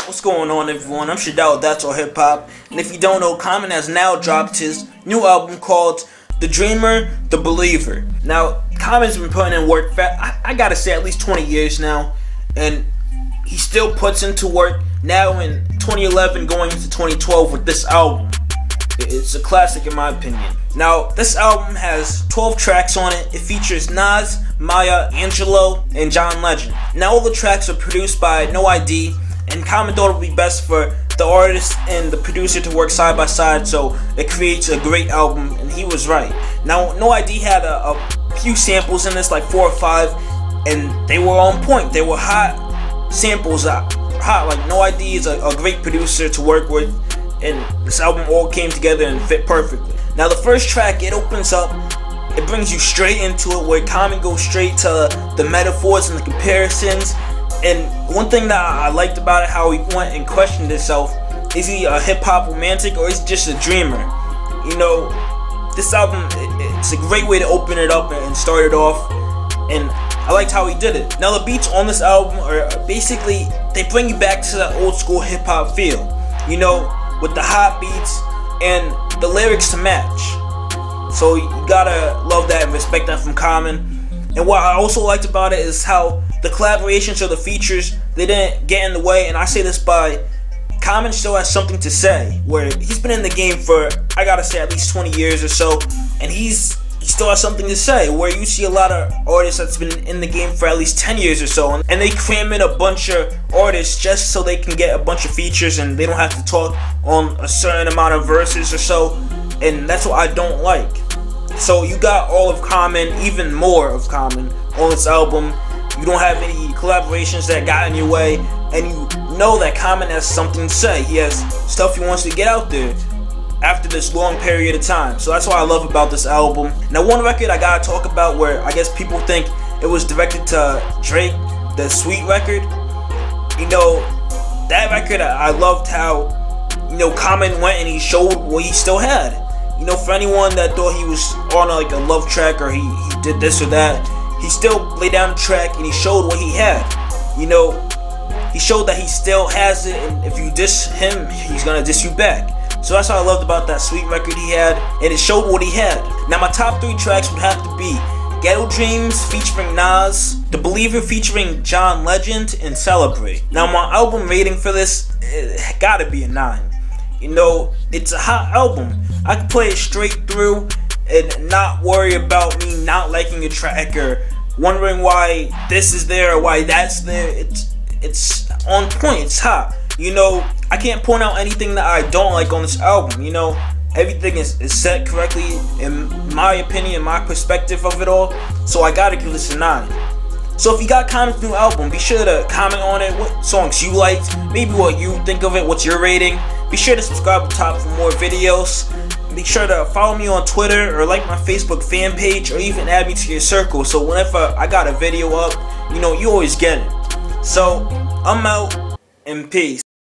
What's going on, everyone? I'm Shadal, ThatsAllHipHop, and if you don't know, Common has now dropped his new album called The Dreamer, The Believer. Now, Common's been putting in work for, I gotta say, at least 20 years now, and he still puts into work now in 2011 going into 2012 with this album. It's a classic in my opinion. Now, this album has 12 tracks on it. It features Nas, Maya, Angelo, and John Legend. Now, all the tracks are produced by No I.D, and Common thought it would be best for the artist and the producer to work side by side, so it creates a great album, and he was right. Now, No I.D had a few samples in this, like 4 or 5, and they were on point. They were hot samples, hot. Like, No I.D is a great producer to work with, and this album all came together and fit perfectly. Now, the first track, it opens up, it brings you straight into it, where Common goes straight to the metaphors and the comparisons. And one thing that I liked about it, how he went and questioned himself: is he a hip-hop romantic or is he just a dreamer? You know, this album, it's a great way to open it up and start it off, and I liked how he did it. Now, the beats on this album are basically, they bring you back to that old school hip-hop feel, you know, with the hot beats and the lyrics to match. So you gotta love that and respect that from Common. And what I also liked about it is how the collaborations or the features, they didn't get in the way. And I say this by, Common still has something to say, where he's been in the game for, I gotta say, at least 20 years or so, and he still has something to say, where you see a lot of artists that's been in the game for at least 10 years or so, and they cram in a bunch of artists just so they can get a bunch of features and they don't have to talk on a certain amount of verses or so, and that's what I don't like. So you got all of Common, even more of Common, on this album. You don't have any collaborations that got in your way, and you know that Common has something to say. He has stuff he wants to get out there after this long period of time. So that's what I love about this album. Now, one record I gotta talk about where I guess people think it was directed to Drake, the Sweet record. You know, that record, I loved how, you know, Common went and he showed what he still had. You know, for anyone that thought he was on like a love track or he did this or that, he still laid down the track and he showed what he had. You know, he showed that he still has it, and if you diss him, he's gonna diss you back. So that's what I loved about that Sweet record he had, and it showed what he had. Now, my top 3 tracks would have to be Ghetto Dreams featuring Nas, The Believer featuring John Legend, and Celebrate. Now, my album rating for this, it gotta be a 9. You know, it's a hot album. I could play it straight through and not worry about me not liking a track or wondering why this is there or why that's there. It's on point, it's hot. You know, I can't point out anything that I don't like on this album. You know, everything is set correctly in my opinion, my perspective of it all. So I gotta give this a 9. So if you got Common's new album, be sure to comment on it, what songs you liked, maybe what you think of it, what's your rating. Be sure to subscribe at the top for more videos. Be sure to follow me on Twitter or like my Facebook fan page or even add me to your circle, so whenever I got a video up, you know, you always get it. So, I'm out, and peace.